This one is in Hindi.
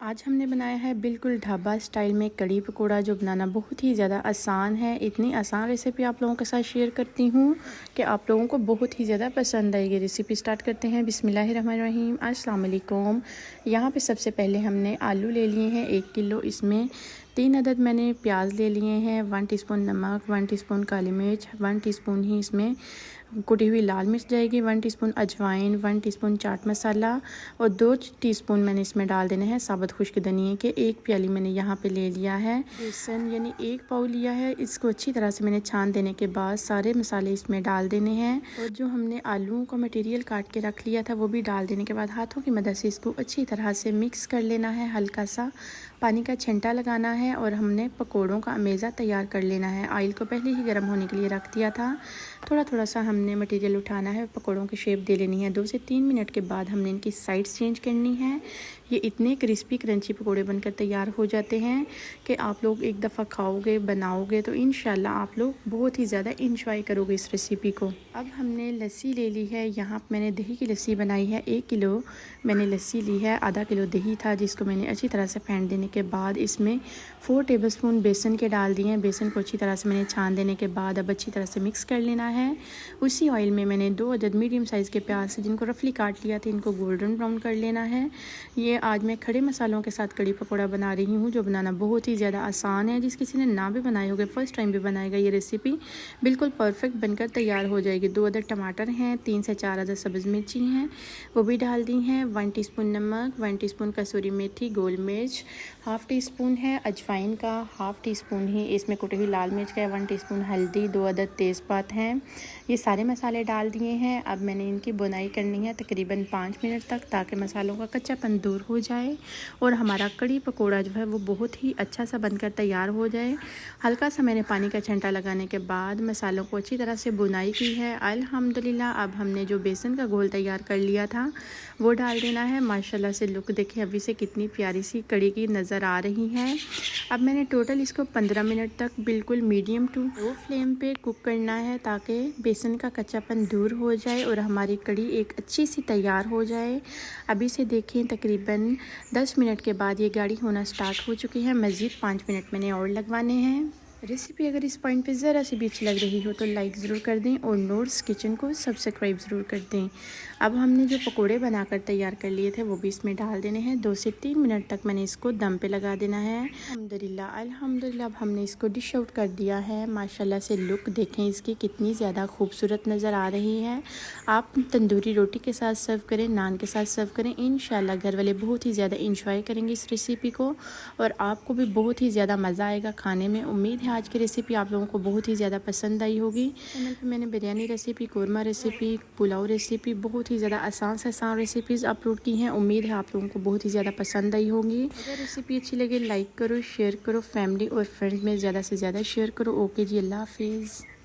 आज हमने बनाया है बिल्कुल ढाबा स्टाइल में कड़ी पकोड़ा, जो बनाना बहुत ही ज़्यादा आसान है। इतनी आसान रेसिपी आप लोगों के साथ शेयर करती हूँ कि आप लोगों को बहुत ही ज़्यादा पसंद आएगी। रेसिपी स्टार्ट करते हैं। बिस्मिल्लाहिर्रहमानिर्रहीम। अस्सलाम वालेकुम। यहाँ पे सबसे पहले हमने आलू ले लिए हैं 1 किलो। इसमें 3 अदद मैंने प्याज ले लिए हैं, 1 टीस्पून नमक, 1 टीस्पून काली मिर्च, 1 टीस्पून ही इसमें कुटी हुई लाल मिर्च जाएगी, 1 टीस्पून अजवाइन, 1 टीस्पून चाट मसाला और 2 टीस्पून मैंने इसमें डाल देने हैं साबुत खुश्क धनिया के। 1 प्याली मैंने यहाँ पे ले लिया है बेसन, यानी 1 पाव लिया है। इसको अच्छी तरह से मैंने छान देने के बाद सारे मसाले इसमें डाल देने हैं और जो हमने आलूओं का मटेरियल काट के रख लिया था वो भी डाल देने के बाद हाथों की मदद से इसको अच्छी तरह से मिक्स कर लेना है। हल्का सा पानी का छंटा लगाना है और हमने पकोड़ों का अमेज़ा तैयार कर लेना है। ऑयल को पहले ही गर्म होने के लिए रख दिया था। थोड़ा थोड़ा सा हमने मटेरियल उठाना है, पकोड़ों की शेप दे लेनी है। 2 से 3 मिनट के बाद हमने इनकी साइड्स चेंज करनी है। ये इतने क्रिस्पी क्रंची पकोड़े बनकर तैयार हो जाते हैं कि आप लोग एक दफ़ा खाओगे, बनाओगे तो इंशाल्लाह आप लोग बहुत ही ज़्यादा इंजॉय करोगे इस रेसिपी को। अब हमने लस्सी ले ली है। यहाँ मैंने दही की लस्सी बनाई है। 1 किलो मैंने लस्सी ली है। आधा किलो दही था जिसको मैंने अच्छी तरह से फेंट देने के बाद इसमें 4 टेबलस्पून बेसन के डाल दिए हैं। बेसन को अच्छी तरह से मैंने छान देने के बाद अब अच्छी तरह से मिक्स कर लेना है। उसी ऑयल में मैंने 2 अदद मीडियम साइज़ के प्याज से जिनको रफली काट लिया था, इनको गोल्डन ब्राउन कर लेना है। ये आज मैं खड़े मसालों के साथ कड़ी पकौड़ा बना रही हूँ, जो बनाना बहुत ही ज़्यादा आसान है। जिस किसी ने ना भी बनाए होगे, फर्स्ट टाइम भी बनाएगा, ये रेसिपी बिल्कुल परफेक्ट बनकर तैयार हो जाएगी। 2 अदद टमाटर हैं, 3 से 4 अदद सब्ज़ मिर्ची हैं, वो भी डाल दी हैं। 1 टीस्पून नमक, 1 टीस्पून कसूरी मेथी, गोल मिर्च, हाफ़ टी स्पून है अजवाइन का, हाफ़ टी स्पून ही इसमें कुटी हुई लाल मिर्च का, 1 टीस्पून हल्दी, 2 अदद तेज़पात हैं। ये सारे मसाले डाल दिए हैं। अब मैंने इनकी बुनाई करनी है तकरीबन 5 मिनट तक, ताकि मसालों का कच्चापन दूर हो जाए और हमारा कड़ी पकोड़ा जो है वो बहुत ही अच्छा सा बनकर तैयार हो जाए। हल्का सा मैंने पानी का छंटा लगाने के बाद मसालों को अच्छी तरह से बुनाई की है अल्हम्दुलिल्लाह। अब हमने जो बेसन का घोल तैयार कर लिया था वो डाल देना है। माशाल्लाह से लुक देखें अभी से कितनी प्यारी सी कड़ी की नज़र आ रही है। अब मैंने टोटल इसको 15 मिनट तक बिल्कुल मीडियम टू लो फ्लेम पे कुक करना है, ताकि बेसन का कच्चापन दूर हो जाए और हमारी कड़ी एक अच्छी सी तैयार हो जाए। अभी से देखें तकरीबन 10 मिनट के बाद ये गाढ़ी होना स्टार्ट हो चुकी है। मज़ीद 5 मिनट मैंने और लगवाने हैं। रेसिपी अगर इस पॉइंट पे ज़रा सी भी अच्छी लग रही हो तो लाइक ज़रूर कर दें और नूर्स किचन को सब्सक्राइब ज़रूर कर दें। अब हमने जो पकोड़े बनाकर तैयार कर लिए थे वो भी इसमें डाल देने हैं। 2 से 3 मिनट तक मैंने इसको दम पे लगा देना है। अल्हम्दुलिल्लाह अब हमने इसको डिश आउट कर दिया है। माशाल्लाह से लुक देखें इसकी कितनी ज़्यादा खूबसूरत नज़र आ रही है। आप तंदूरी रोटी के साथ सर्व करें, नान के साथ सर्व करें, इंशाल्लाह घर वाले बहुत ही ज़्यादा इंजॉय करेंगे इस रेसिपी को और आपको भी बहुत ही ज़्यादा मज़ा आएगा खाने में। उम्मीद है आज की रेसिपी आप लोगों को बहुत ही ज़्यादा पसंद आई होगी। चैनल पे मैंने biryani recipe, korma recipe, pulao recipe, बहुत ही ज़्यादा आसान से आसान रेसिपीज़ अपलोड की हैं। उम्मीद है आप लोगों को बहुत ही ज़्यादा पसंद आई होंगी। अगर रेसिपी अच्छी लगे लाइक करो, शेयर करो, फैमिली और फ्रेंड्स में ज़्यादा से ज़्यादा शेयर करो। ओके जी, अल्लाह हाफिज़।